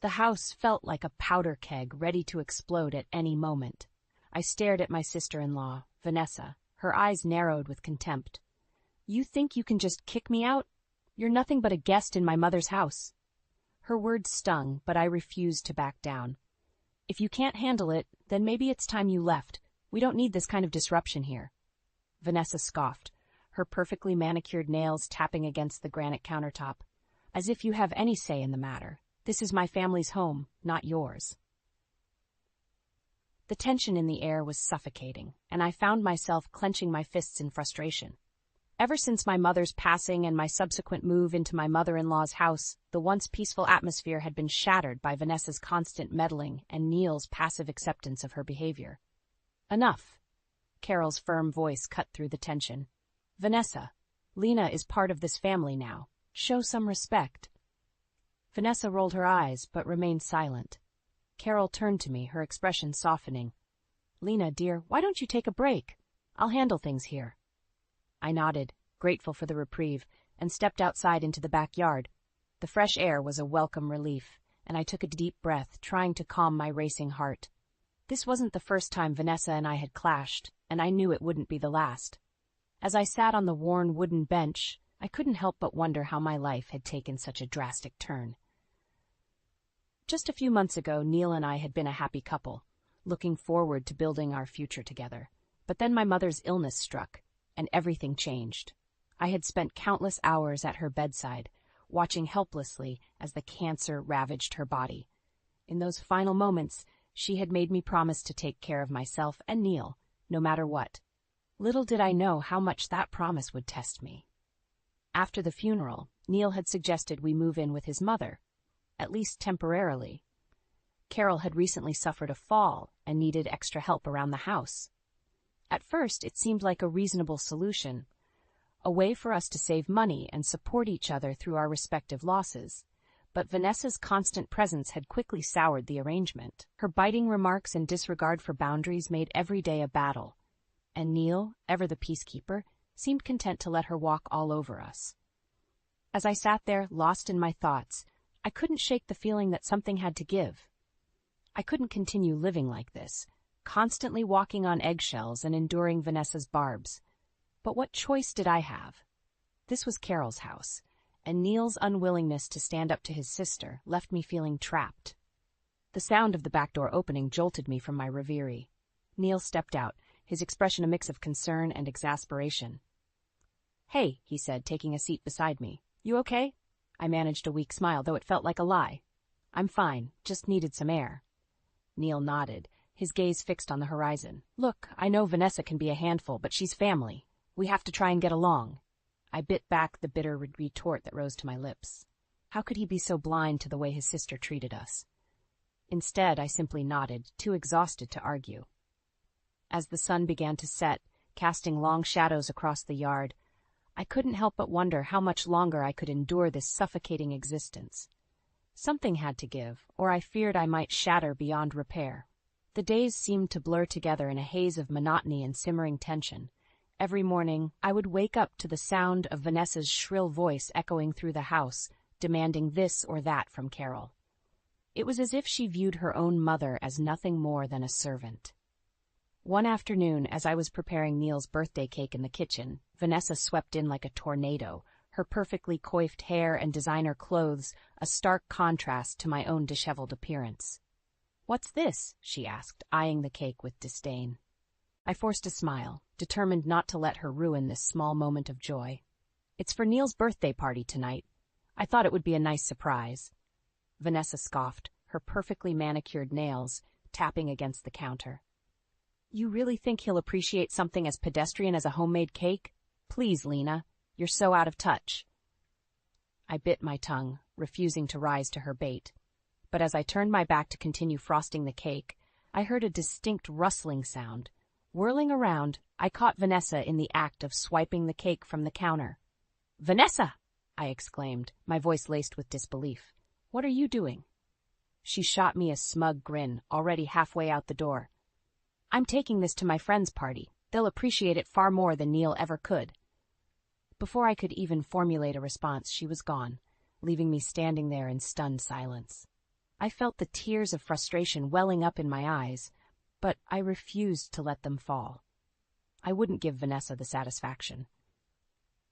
The house felt like a powder keg ready to explode at any moment. I stared at my sister-in-law, Vanessa, her eyes narrowed with contempt. "You think you can just kick me out? You're nothing but a guest in my mother's house." Her words stung, but I refused to back down. "If you can't handle it, then maybe it's time you left. We don't need this kind of disruption here." Vanessa scoffed, her perfectly manicured nails tapping against the granite countertop. "As if you have any say in the matter. This is my family's home, not yours." The tension in the air was suffocating, and I found myself clenching my fists in frustration. Ever since my mother's passing and my subsequent move into my mother-in-law's house, the once peaceful atmosphere had been shattered by Vanessa's constant meddling and Neil's passive acceptance of her behavior. "Enough." Carol's firm voice cut through the tension. "Vanessa, Lena is part of this family now. Show some respect." Vanessa rolled her eyes, but remained silent. Carol turned to me, her expression softening. "Lena, dear, why don't you take a break? I'll handle things here." I nodded, grateful for the reprieve, and stepped outside into the backyard. The fresh air was a welcome relief, and I took a deep breath, trying to calm my racing heart. This wasn't the first time Vanessa and I had clashed, and I knew it wouldn't be the last. As I sat on the worn wooden bench, I couldn't help but wonder how my life had taken such a drastic turn. Just a few months ago, Neil and I had been a happy couple, looking forward to building our future together. But then my mother's illness struck, and everything changed. I had spent countless hours at her bedside, watching helplessly as the cancer ravaged her body. In those final moments, she had made me promise to take care of myself and Neil, no matter what. Little did I know how much that promise would test me. After the funeral, Neil had suggested we move in with his mother, at least temporarily. Carol had recently suffered a fall and needed extra help around the house. At first, it seemed like a reasonable solution, a way for us to save money and support each other through our respective losses. But Vanessa's constant presence had quickly soured the arrangement. Her biting remarks and disregard for boundaries made every day a battle, and Neil, ever the peacekeeper, seemed content to let her walk all over us. As I sat there, lost in my thoughts, I couldn't shake the feeling that something had to give. I couldn't continue living like this, constantly walking on eggshells and enduring Vanessa's barbs. But what choice did I have? This was Carol's house, and Neil's unwillingness to stand up to his sister left me feeling trapped. The sound of the back door opening jolted me from my reverie. Neil stepped out, his expression a mix of concern and exasperation. "Hey," he said, taking a seat beside me. "You okay?" I managed a weak smile, though it felt like a lie. "I'm fine, just needed some air." Neil nodded, his gaze fixed on the horizon. "Look, I know Vanessa can be a handful, but she's family. We have to try and get along." I bit back the bitter retort that rose to my lips. How could he be so blind to the way his sister treated us? Instead, I simply nodded, too exhausted to argue. As the sun began to set, casting long shadows across the yard, I couldn't help but wonder how much longer I could endure this suffocating existence. Something had to give, or I feared I might shatter beyond repair. The days seemed to blur together in a haze of monotony and simmering tension. Every morning, I would wake up to the sound of Vanessa's shrill voice echoing through the house, demanding this or that from Carol. It was as if she viewed her own mother as nothing more than a servant. One afternoon, as I was preparing Neil's birthday cake in the kitchen, Vanessa swept in like a tornado, her perfectly coiffed hair and designer clothes a stark contrast to my own disheveled appearance. "What's this?" she asked, eyeing the cake with disdain. I forced a smile, determined not to let her ruin this small moment of joy. "It's for Neil's birthday party tonight. I thought it would be a nice surprise." Vanessa scoffed, her perfectly manicured nails tapping against the counter. "You really think he'll appreciate something as pedestrian as a homemade cake? Please, Lena, you're so out of touch." I bit my tongue, refusing to rise to her bait. But as I turned my back to continue frosting the cake, I heard a distinct rustling sound. Whirling around, I caught Vanessa in the act of swiping the cake from the counter. "Vanessa!" I exclaimed, my voice laced with disbelief. "What are you doing?" She shot me a smug grin, already halfway out the door. "I'm taking this to my friend's party. They'll appreciate it far more than Neil ever could." Before I could even formulate a response, she was gone, leaving me standing there in stunned silence. I felt the tears of frustration welling up in my eyes, but I refused to let them fall. I wouldn't give Vanessa the satisfaction.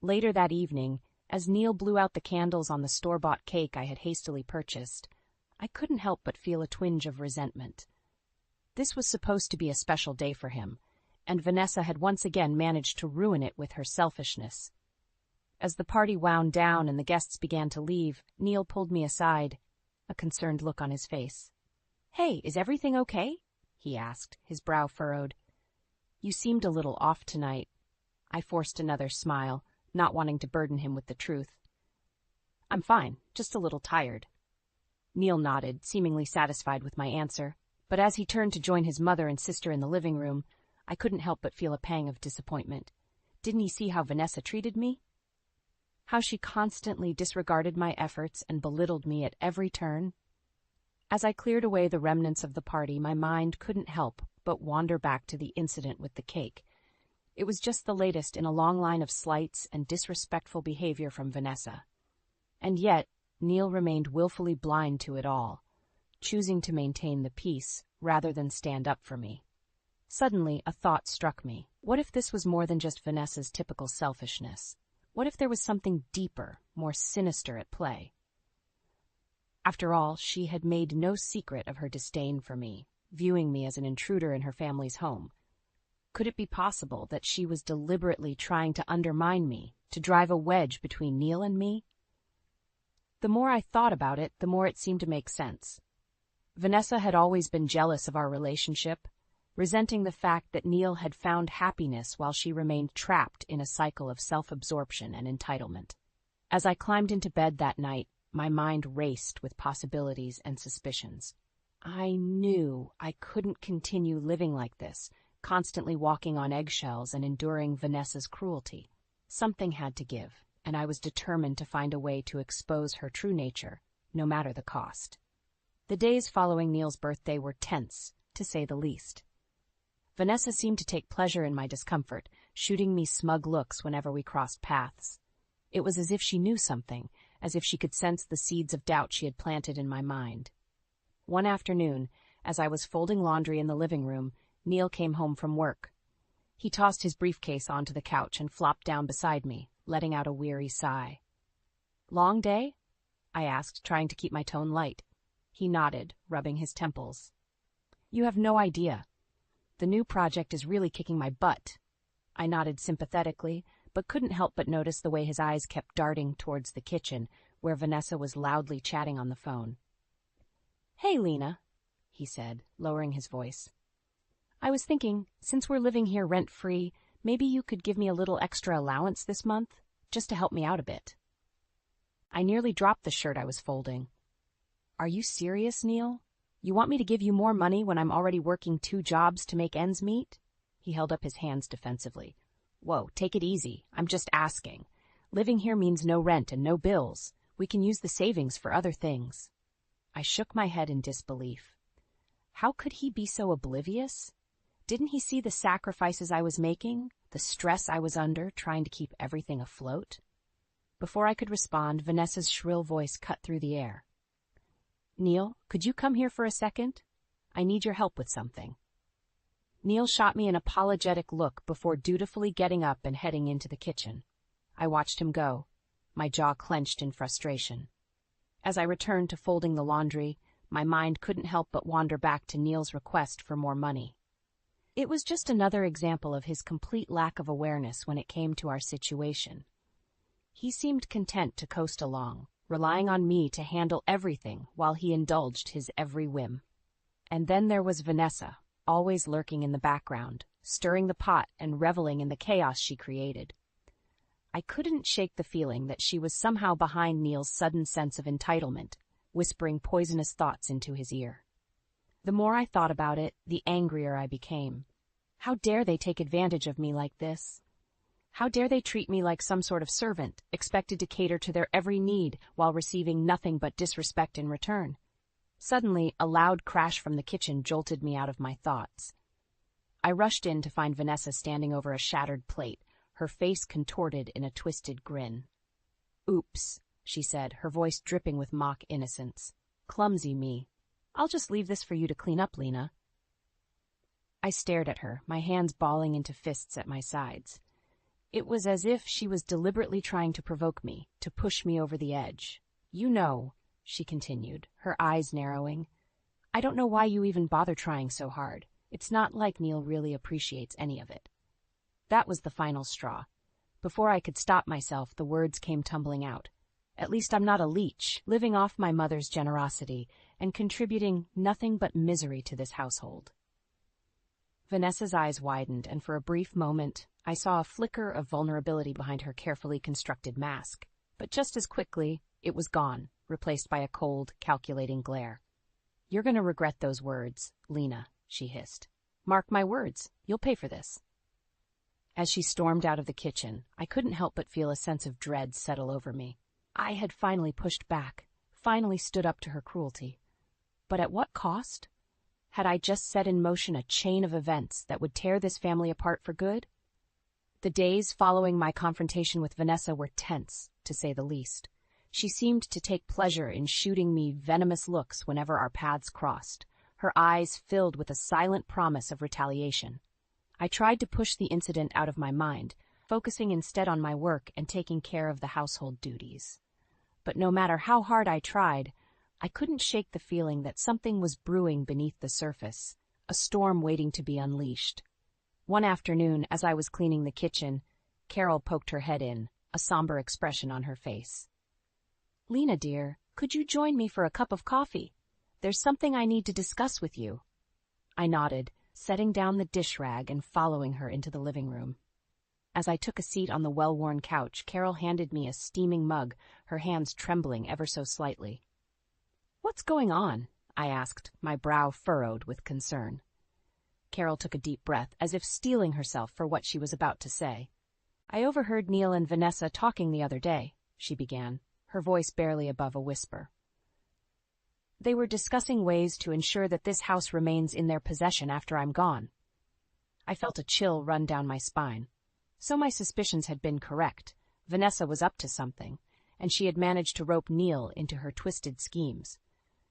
Later that evening, as Neil blew out the candles on the store-bought cake I had hastily purchased, I couldn't help but feel a twinge of resentment. This was supposed to be a special day for him, and Vanessa had once again managed to ruin it with her selfishness. As the party wound down and the guests began to leave, Neil pulled me aside, a concerned look on his face. "Hey, is everything okay?" he asked, his brow furrowed. "You seemed a little off tonight." I forced another smile, not wanting to burden him with the truth. "I'm fine, just a little tired." Neil nodded, seemingly satisfied with my answer, but as he turned to join his mother and sister in the living room, I couldn't help but feel a pang of disappointment. Didn't he see how Vanessa treated me? How she constantly disregarded my efforts and belittled me at every turn? As I cleared away the remnants of the party, my mind couldn't help but wander back to the incident with the cake. It was just the latest in a long line of slights and disrespectful behavior from Vanessa. And yet, Neil remained willfully blind to it all, choosing to maintain the peace rather than stand up for me. Suddenly, a thought struck me. What if this was more than just Vanessa's typical selfishness? What if there was something deeper, more sinister at play? After all, she had made no secret of her disdain for me, viewing me as an intruder in her family's home. Could it be possible that she was deliberately trying to undermine me, to drive a wedge between Neil and me? The more I thought about it, the more it seemed to make sense. Vanessa had always been jealous of our relationship, resenting the fact that Neil had found happiness while she remained trapped in a cycle of self-absorption and entitlement. As I climbed into bed that night, my mind raced with possibilities and suspicions. I knew I couldn't continue living like this, constantly walking on eggshells and enduring Vanessa's cruelty. Something had to give, and I was determined to find a way to expose her true nature, no matter the cost. The days following Neil's birthday were tense, to say the least. Vanessa seemed to take pleasure in my discomfort, shooting me smug looks whenever we crossed paths. It was as if she knew something, as if she could sense the seeds of doubt she had planted in my mind. One afternoon, as I was folding laundry in the living room, Neil came home from work. He tossed his briefcase onto the couch and flopped down beside me, letting out a weary sigh. "Long day?" I asked, trying to keep my tone light. He nodded, rubbing his temples. "You have no idea. The new project is really kicking my butt." I nodded sympathetically, but couldn't help but notice the way his eyes kept darting towards the kitchen, where Vanessa was loudly chatting on the phone. "Hey, Lena," he said, lowering his voice. "I was thinking, since we're living here rent-free, maybe you could give me a little extra allowance this month, just to help me out a bit." I nearly dropped the shirt I was folding. "Are you serious, Neil? You want me to give you more money when I'm already working 2 jobs to make ends meet?" He held up his hands defensively. "Whoa, take it easy. I'm just asking. Living here means no rent and no bills. We can use the savings for other things." I shook my head in disbelief. How could he be so oblivious? Didn't he see the sacrifices I was making, the stress I was under trying to keep everything afloat? Before I could respond, Vanessa's shrill voice cut through the air. "Neil, could you come here for a second? I need your help with something." Neil shot me an apologetic look before dutifully getting up and heading into the kitchen. I watched him go, my jaw clenched in frustration. As I returned to folding the laundry, my mind couldn't help but wander back to Neil's request for more money. It was just another example of his complete lack of awareness when it came to our situation. He seemed content to coast along, relying on me to handle everything while he indulged his every whim. And then there was Vanessa, always lurking in the background, stirring the pot and reveling in the chaos she created. I couldn't shake the feeling that she was somehow behind Neil's sudden sense of entitlement, whispering poisonous thoughts into his ear. The more I thought about it, the angrier I became. How dare they take advantage of me like this? How dare they treat me like some sort of servant, expected to cater to their every need while receiving nothing but disrespect in return? Suddenly, a loud crash from the kitchen jolted me out of my thoughts. I rushed in to find Vanessa standing over a shattered plate, her face contorted in a twisted grin. "Oops," she said, her voice dripping with mock innocence. "Clumsy me. I'll just leave this for you to clean up, Lena. I stared at her, my hands balling into fists at my sides. It was as if she was deliberately trying to provoke me, to push me over the edge. You know, she continued, her eyes narrowing. I don't know why you even bother trying so hard. It's not like Neil really appreciates any of it. That was the final straw. Before I could stop myself, the words came tumbling out. At least I'm not a leech, living off my mother's generosity and contributing nothing but misery to this household. Vanessa's eyes widened, and for a brief moment, I saw a flicker of vulnerability behind her carefully constructed mask. But just as quickly, it was gone, replaced by a cold, calculating glare. You're going to regret those words, Lena, she hissed. Mark my words, you'll pay for this. As she stormed out of the kitchen, I couldn't help but feel a sense of dread settle over me. I had finally pushed back, finally stood up to her cruelty. But at what cost? Had I just set in motion a chain of events that would tear this family apart for good? The days following my confrontation with Vanessa were tense, to say the least. She seemed to take pleasure in shooting me venomous looks whenever our paths crossed, her eyes filled with a silent promise of retaliation. I tried to push the incident out of my mind, focusing instead on my work and taking care of the household duties. But no matter how hard I tried, I couldn't shake the feeling that something was brewing beneath the surface, a storm waiting to be unleashed. One afternoon, as I was cleaning the kitchen, Carol poked her head in, a somber expression on her face. Lena, dear, could you join me for a cup of coffee? There's something I need to discuss with you. I nodded, setting down the dish rag and following her into the living room. As I took a seat on the well-worn couch, Carol handed me a steaming mug, her hands trembling ever so slightly. What's going on? I asked, my brow furrowed with concern. Carol took a deep breath, as if steeling herself for what she was about to say. I overheard Neil and Vanessa talking the other day, she began, her voice barely above a whisper. They were discussing ways to ensure that this house remains in their possession after I'm gone. I felt a chill run down my spine. So my suspicions had been correct. Vanessa was up to something, and she had managed to rope Neil into her twisted schemes.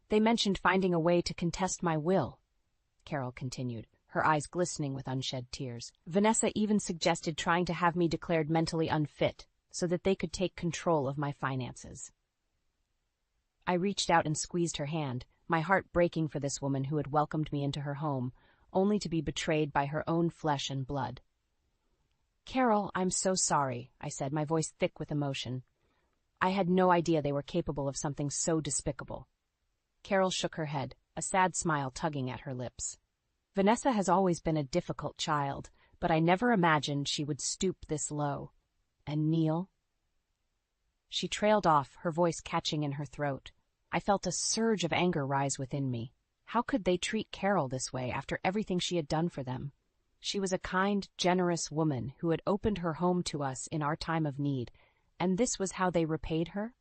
They mentioned finding a way to contest my will, Carol continued, her eyes glistening with unshed tears. Vanessa even suggested trying to have me declared mentally unfit so that they could take control of my finances. I reached out and squeezed her hand, my heart breaking for this woman who had welcomed me into her home, only to be betrayed by her own flesh and blood. Carol, I'm so sorry, I said, my voice thick with emotion. I had no idea they were capable of something so despicable. Carol shook her head, a sad smile tugging at her lips. Vanessa has always been a difficult child, but I never imagined she would stoop this low. And Neil? She trailed off, her voice catching in her throat. I felt a surge of anger rise within me. How could they treat Carol this way after everything she had done for them? She was a kind, generous woman who had opened her home to us in our time of need, and this was how they repaid her?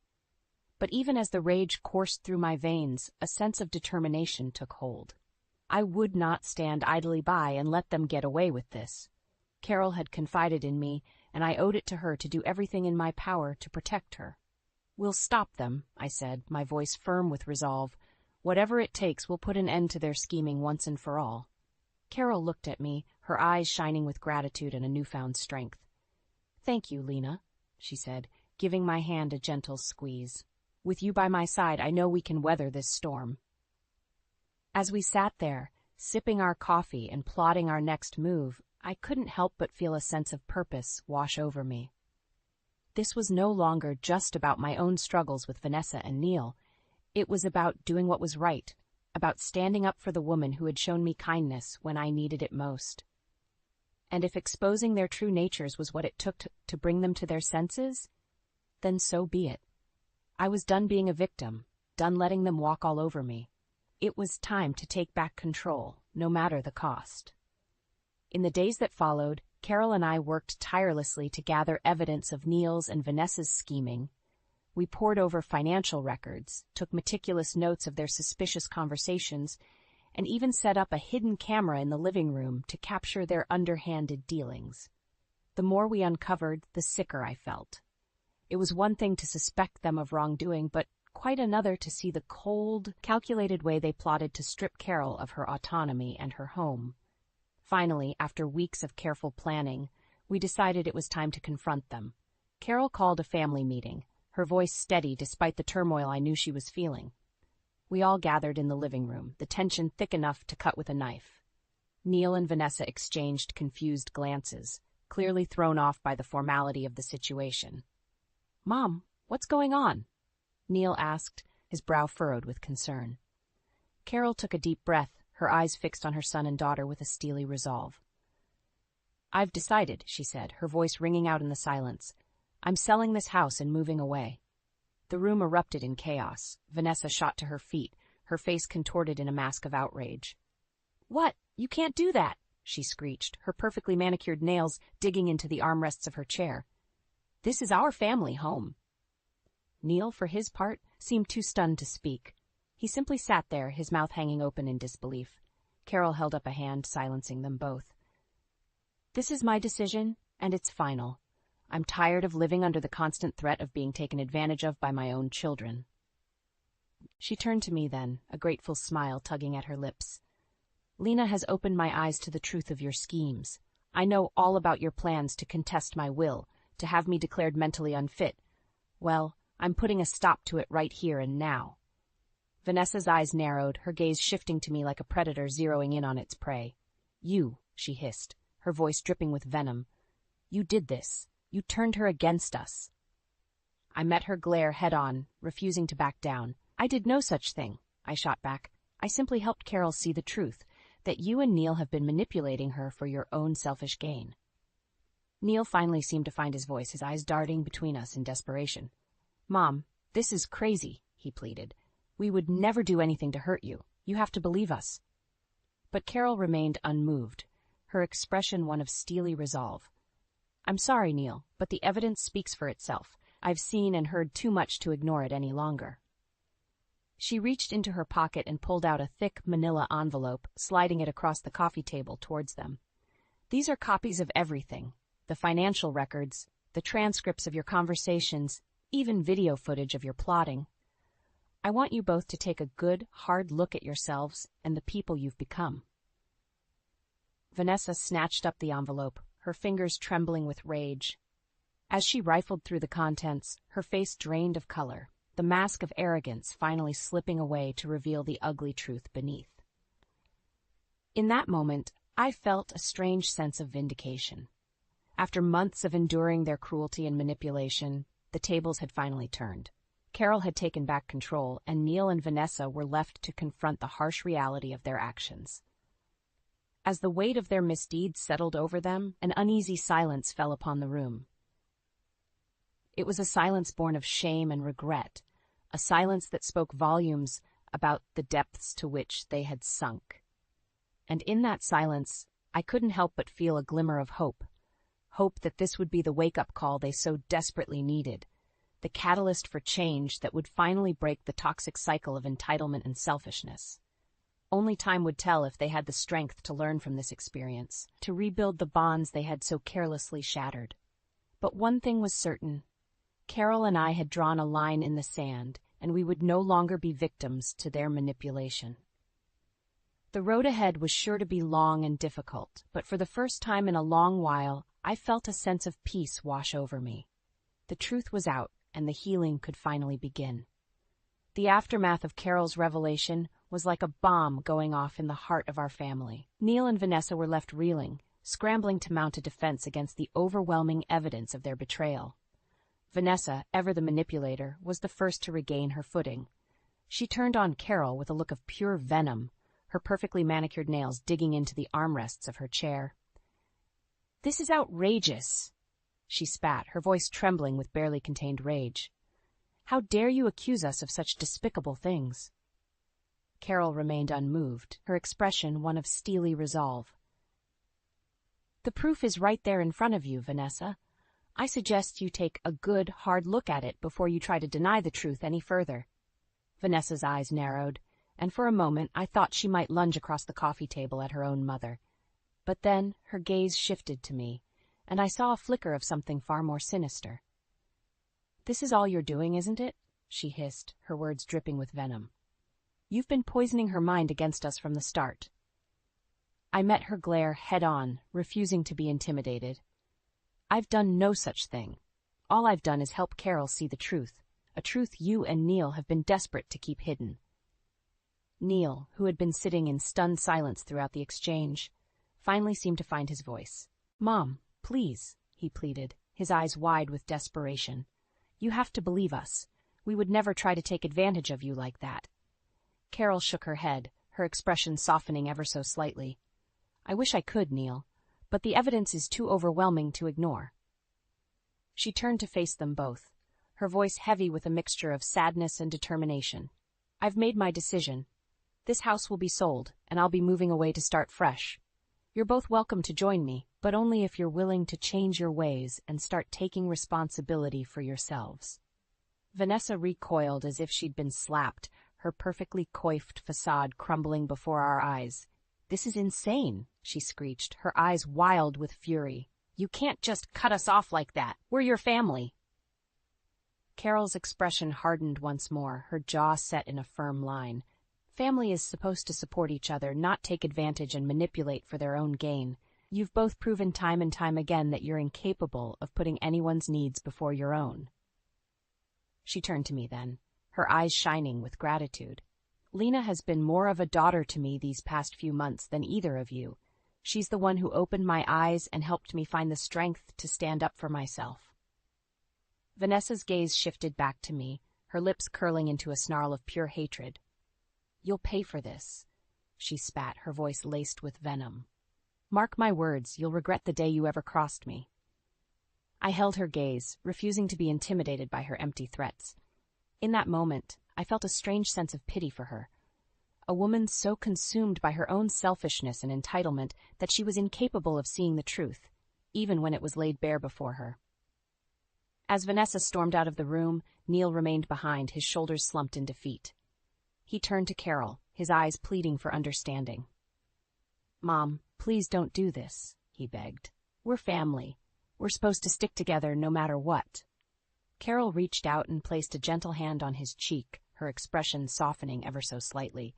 But even as the rage coursed through my veins, a sense of determination took hold. I would not stand idly by and let them get away with this. Carol had confided in me, and I owed it to her to do everything in my power to protect her. We'll stop them, I said, my voice firm with resolve. Whatever it takes, we'll put an end to their scheming once and for all. Carol looked at me, her eyes shining with gratitude and a newfound strength. Thank you, Lena, she said, giving my hand a gentle squeeze. With you by my side, I know we can weather this storm. As we sat there, sipping our coffee and plotting our next move, I couldn't help but feel a sense of purpose wash over me. This was no longer just about my own struggles with Vanessa and Neil. It was about doing what was right, about standing up for the woman who had shown me kindness when I needed it most. And if exposing their true natures was what it took to bring them to their senses, then so be it. I was done being a victim, done letting them walk all over me. It was time to take back control, no matter the cost. In the days that followed, Carol and I worked tirelessly to gather evidence of Neil's and Vanessa's scheming. We pored over financial records, took meticulous notes of their suspicious conversations, and even set up a hidden camera in the living room to capture their underhanded dealings. The more we uncovered, the sicker I felt. It was one thing to suspect them of wrongdoing, but quite another to see the cold, calculated way they plotted to strip Carol of her autonomy and her home. Finally, after weeks of careful planning, we decided it was time to confront them. Carol called a family meeting, her voice steady despite the turmoil I knew she was feeling. We all gathered in the living room, the tension thick enough to cut with a knife. Neil and Vanessa exchanged confused glances, clearly thrown off by the formality of the situation. "Mom, what's going on?" Neil asked, his brow furrowed with concern. Carol took a deep breath, her eyes fixed on her son and daughter with a steely resolve. "I've decided," she said, her voice ringing out in the silence. "I'm selling this house and moving away." The room erupted in chaos. Vanessa shot to her feet, her face contorted in a mask of outrage. "What? You can't do that!" she screeched, her perfectly manicured nails digging into the armrests of her chair. "This is our family home." Neil, for his part, seemed too stunned to speak. He simply sat there, his mouth hanging open in disbelief. Carol held up a hand, silencing them both. "This is my decision, and it's final. I'm tired of living under the constant threat of being taken advantage of by my own children." She turned to me then, a grateful smile tugging at her lips. "Lena has opened my eyes to the truth of your schemes. I know all about your plans to contest my will, to have me declared mentally unfit. Well, I'm putting a stop to it right here and now." Vanessa's eyes narrowed, her gaze shifting to me like a predator zeroing in on its prey. "You," she hissed, her voice dripping with venom. "You did this. You turned her against us." I met her glare head-on, refusing to back down. "I did no such thing," I shot back. "I simply helped Carol see the truth, that you and Neil have been manipulating her for your own selfish gain." Neil finally seemed to find his voice, his eyes darting between us in desperation. "Mom, this is crazy," he pleaded. "We would never do anything to hurt you. You have to believe us." But Carol remained unmoved, her expression one of steely resolve. "I'm sorry, Neil, but the evidence speaks for itself. I've seen and heard too much to ignore it any longer." She reached into her pocket and pulled out a thick manila envelope, sliding it across the coffee table towards them. "These are copies of everything. The financial records, the transcripts of your conversations, even video footage of your plotting. I want you both to take a good, hard look at yourselves and the people you've become." Vanessa snatched up the envelope, her fingers trembling with rage. As she rifled through the contents, her face drained of color, the mask of arrogance finally slipping away to reveal the ugly truth beneath. In that moment, I felt a strange sense of vindication. After months of enduring their cruelty and manipulation, the tables had finally turned. Carol had taken back control, and Neil and Vanessa were left to confront the harsh reality of their actions. As the weight of their misdeeds settled over them, an uneasy silence fell upon the room. It was a silence born of shame and regret, a silence that spoke volumes about the depths to which they had sunk. And in that silence, I couldn't help but feel a glimmer of hope. Hope that this would be the wake-up call they so desperately needed, the catalyst for change that would finally break the toxic cycle of entitlement and selfishness. Only time would tell if they had the strength to learn from this experience, to rebuild the bonds they had so carelessly shattered. But one thing was certain. Carol and I had drawn a line in the sand, and we would no longer be victims to their manipulation. The road ahead was sure to be long and difficult, but for the first time in a long while, I felt a sense of peace wash over me. The truth was out, and the healing could finally begin. The aftermath of Carol's revelation was like a bomb going off in the heart of our family. Neil and Vanessa were left reeling, scrambling to mount a defense against the overwhelming evidence of their betrayal. Vanessa, ever the manipulator, was the first to regain her footing. She turned on Carol with a look of pure venom, her perfectly manicured nails digging into the armrests of her chair. "This is outrageous," she spat, her voice trembling with barely contained rage. "How dare you accuse us of such despicable things?" Carol remained unmoved, her expression one of steely resolve. "The proof is right there in front of you, Vanessa. I suggest you take a good, hard look at it before you try to deny the truth any further." Vanessa's eyes narrowed, and for a moment I thought she might lunge across the coffee table at her own mother. But then her gaze shifted to me, and I saw a flicker of something far more sinister. "This is all you're doing, isn't it?" she hissed, her words dripping with venom. You've been poisoning her mind against us from the start. I met her glare head-on, refusing to be intimidated. I've done no such thing. All I've done is help Carol see the truth, a truth you and Neil have been desperate to keep hidden. Neil, who had been sitting in stunned silence throughout the exchange, finally seemed to find his voice. Mom, please, he pleaded, his eyes wide with desperation. You have to believe us. We would never try to take advantage of you like that. Carol shook her head, her expression softening ever so slightly. I wish I could, Neil, but the evidence is too overwhelming to ignore. She turned to face them both, her voice heavy with a mixture of sadness and determination. I've made my decision. This house will be sold, and I'll be moving away to start fresh. You're both welcome to join me, but only if you're willing to change your ways and start taking responsibility for yourselves. Vanessa recoiled as if she'd been slapped, her perfectly coiffed facade crumbling before our eyes. This is insane, she screeched, her eyes wild with fury. You can't just cut us off like that. We're your family. Carol's expression hardened once more, her jaw set in a firm line. Family is supposed to support each other, not take advantage and manipulate for their own gain. You've both proven time and time again that you're incapable of putting anyone's needs before your own. She turned to me then, her eyes shining with gratitude. Lena has been more of a daughter to me these past few months than either of you. She's the one who opened my eyes and helped me find the strength to stand up for myself. Vanessa's gaze shifted back to me, her lips curling into a snarl of pure hatred. You'll pay for this, she spat, her voice laced with venom. Mark my words, you'll regret the day you ever crossed me. I held her gaze, refusing to be intimidated by her empty threats. In that moment, I felt a strange sense of pity for her. A woman so consumed by her own selfishness and entitlement that she was incapable of seeing the truth, even when it was laid bare before her. As Vanessa stormed out of the room, Neil remained behind, his shoulders slumped in defeat. He turned to Carol, his eyes pleading for understanding. Mom, please don't do this, he begged. We're family. We're supposed to stick together no matter what. Carol reached out and placed a gentle hand on his cheek, her expression softening ever so slightly.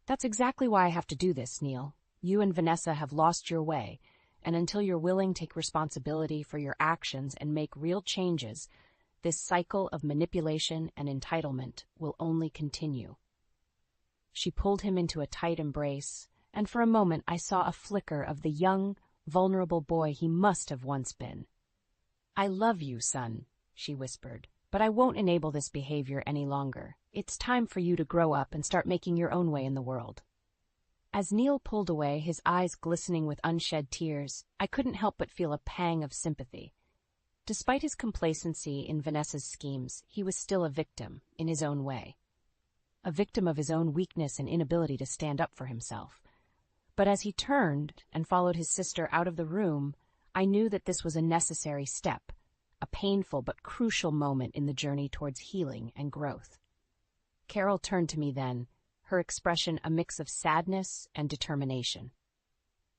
That's exactly why I have to do this, Neil. You and Vanessa have lost your way, and until you're willing to take responsibility for your actions and make real changes, this cycle of manipulation and entitlement will only continue. She pulled him into a tight embrace, and for a moment I saw a flicker of the young, vulnerable boy he must have once been. I love you, son, she whispered, but I won't enable this behavior any longer. It's time for you to grow up and start making your own way in the world. As Neil pulled away, his eyes glistening with unshed tears, I couldn't help but feel a pang of sympathy. Despite his complacency in Vanessa's schemes, he was still a victim, in his own way. A victim of his own weakness and inability to stand up for himself. But as he turned and followed his sister out of the room, I knew that this was a necessary step, a painful but crucial moment in the journey towards healing and growth. Carol turned to me then, her expression a mix of sadness and determination.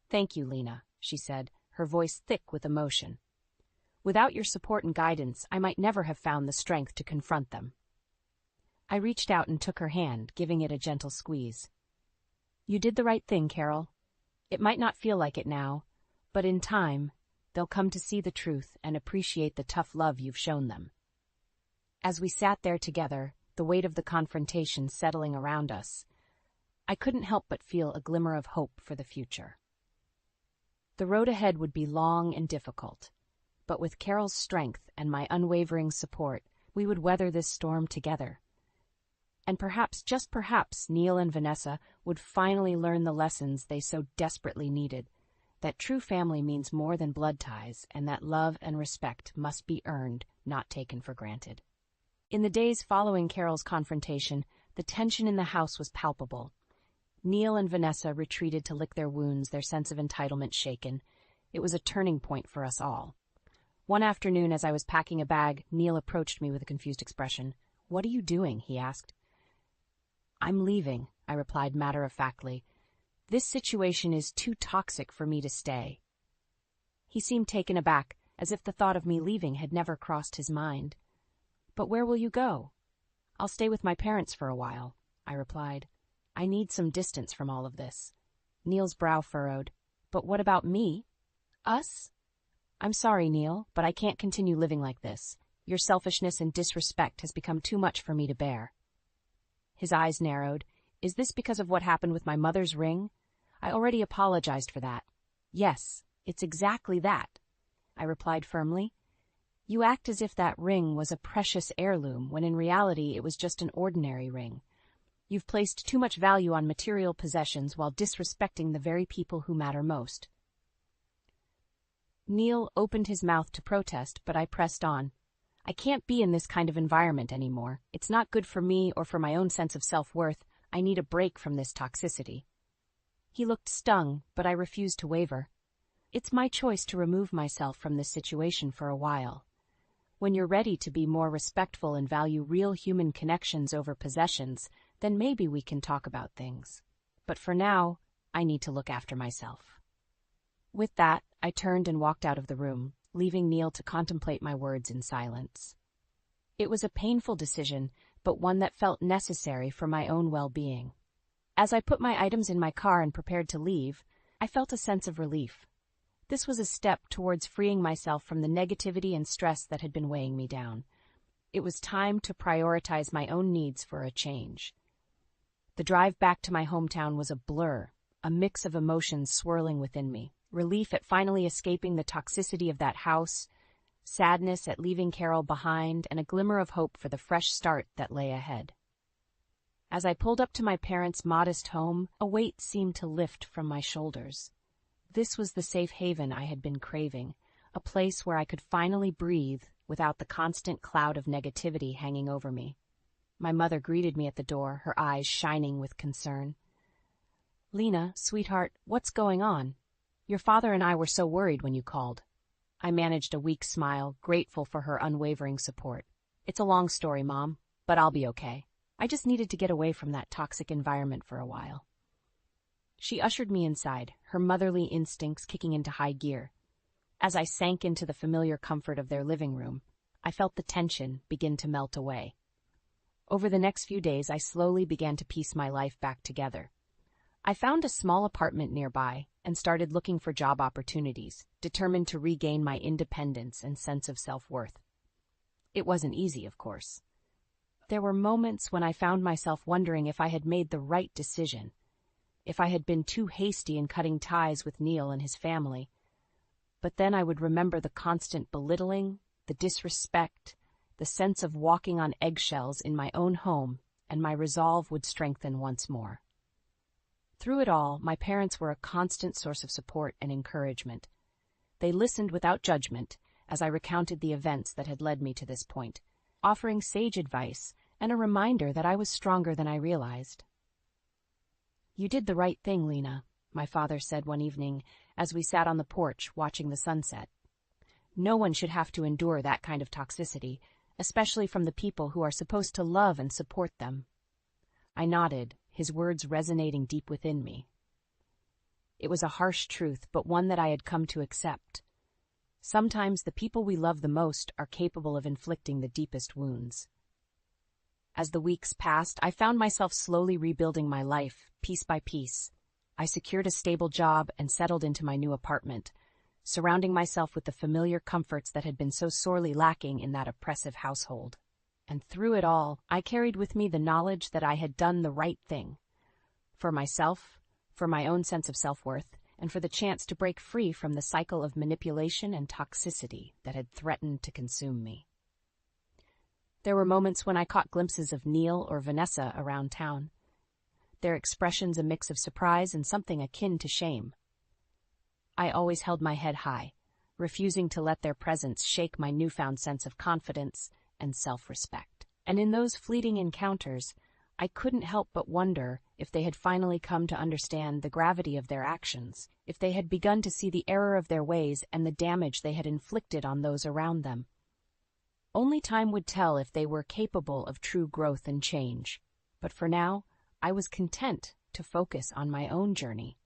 Thank you, Lena, she said, her voice thick with emotion. Without your support and guidance, I might never have found the strength to confront them. I reached out and took her hand, giving it a gentle squeeze. You did the right thing, Carol. It might not feel like it now, but in time, they'll come to see the truth and appreciate the tough love you've shown them. As we sat there together, the weight of the confrontation settling around us, I couldn't help but feel a glimmer of hope for the future. The road ahead would be long and difficult, but with Carol's strength and my unwavering support, we would weather this storm together. And perhaps, just perhaps, Neil and Vanessa would finally learn the lessons they so desperately needed, that true family means more than blood ties, and that love and respect must be earned, not taken for granted. In the days following Carol's confrontation, the tension in the house was palpable. Neil and Vanessa retreated to lick their wounds, their sense of entitlement shaken. It was a turning point for us all. One afternoon, as I was packing a bag, Neil approached me with a confused expression. "What are you doing?" he asked. "I'm leaving," I replied matter-of-factly. "This situation is too toxic for me to stay." He seemed taken aback, as if the thought of me leaving had never crossed his mind. "But where will you go?" I'll stay with my parents for a while, I replied. I need some distance from all of this. Neil's brow furrowed. But what about me? Us? I'm sorry, Neil, but I can't continue living like this. Your selfishness and disrespect has become too much for me to bear. His eyes narrowed. Is this because of what happened with my mother's ring? I already apologized for that. Yes, it's exactly that, I replied firmly. You act as if that ring was a precious heirloom, when in reality it was just an ordinary ring. You've placed too much value on material possessions while disrespecting the very people who matter most. Neil opened his mouth to protest, but I pressed on. I can't be in this kind of environment anymore. It's not good for me or for my own sense of self-worth. I need a break from this toxicity. He looked stung, but I refused to waver. It's my choice to remove myself from this situation for a while. When you're ready to be more respectful and value real human connections over possessions, then maybe we can talk about things. But for now, I need to look after myself. With that, I turned and walked out of the room, leaving Neil to contemplate my words in silence. It was a painful decision, but one that felt necessary for my own well-being. As I put my items in my car and prepared to leave, I felt a sense of relief. This was a step towards freeing myself from the negativity and stress that had been weighing me down. It was time to prioritize my own needs for a change. The drive back to my hometown was a blur, a mix of emotions swirling within me. Relief at finally escaping the toxicity of that house, sadness at leaving Carol behind, and a glimmer of hope for the fresh start that lay ahead. As I pulled up to my parents' modest home, a weight seemed to lift from my shoulders. This was the safe haven I had been craving, a place where I could finally breathe without the constant cloud of negativity hanging over me. My mother greeted me at the door, her eyes shining with concern. "Lena, sweetheart, what's going on? Your father and I were so worried when you called." I managed a weak smile, grateful for her unwavering support. "It's a long story, Mom, but I'll be okay. I just needed to get away from that toxic environment for a while." She ushered me inside, her motherly instincts kicking into high gear. As I sank into the familiar comfort of their living room, I felt the tension begin to melt away. Over the next few days, I slowly began to piece my life back together. I found a small apartment nearby and started looking for job opportunities, determined to regain my independence and sense of self-worth. It wasn't easy, of course. There were moments when I found myself wondering if I had made the right decision, if I had been too hasty in cutting ties with Neil and his family. But then I would remember the constant belittling, the disrespect, the sense of walking on eggshells in my own home, and my resolve would strengthen once more. Through it all, my parents were a constant source of support and encouragement. They listened without judgment as I recounted the events that had led me to this point, offering sage advice and a reminder that I was stronger than I realized. "You did the right thing, Lena," my father said one evening as we sat on the porch watching the sunset. "No one should have to endure that kind of toxicity, especially from the people who are supposed to love and support them." I nodded, his words resonating deep within me. It was a harsh truth, but one that I had come to accept. Sometimes the people we love the most are capable of inflicting the deepest wounds. As the weeks passed, I found myself slowly rebuilding my life, piece by piece. I secured a stable job and settled into my new apartment, surrounding myself with the familiar comforts that had been so sorely lacking in that oppressive household. And through it all, I carried with me the knowledge that I had done the right thing. For myself, for my own sense of self-worth, and for the chance to break free from the cycle of manipulation and toxicity that had threatened to consume me. There were moments when I caught glimpses of Neil or Vanessa around town, their expressions a mix of surprise and something akin to shame. I always held my head high, refusing to let their presence shake my newfound sense of confidence and self-respect. And in those fleeting encounters, I couldn't help but wonder if they had finally come to understand the gravity of their actions, if they had begun to see the error of their ways and the damage they had inflicted on those around them. Only time would tell if they were capable of true growth and change, but for now, I was content to focus on my own journey,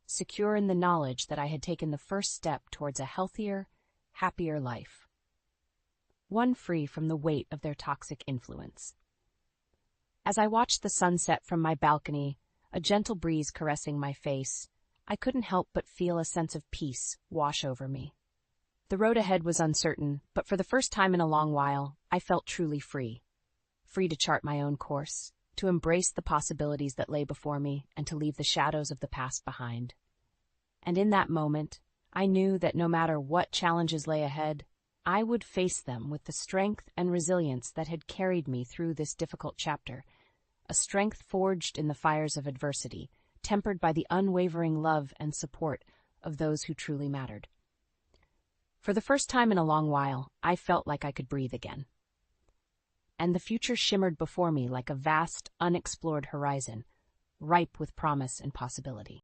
secure in the knowledge that I had taken the first step towards a healthier, happier life, one free from the weight of their toxic influence. As I watched the sunset from my balcony, a gentle breeze caressing my face, I couldn't help but feel a sense of peace wash over me. The road ahead was uncertain, but for the first time in a long while, I felt truly free. Free to chart my own course, to embrace the possibilities that lay before me, and to leave the shadows of the past behind. And in that moment, I knew that no matter what challenges lay ahead, I would face them with the strength and resilience that had carried me through this difficult chapter, a strength forged in the fires of adversity, tempered by the unwavering love and support of those who truly mattered. For the first time in a long while, I felt like I could breathe again. And the future shimmered before me like a vast, unexplored horizon, ripe with promise and possibility.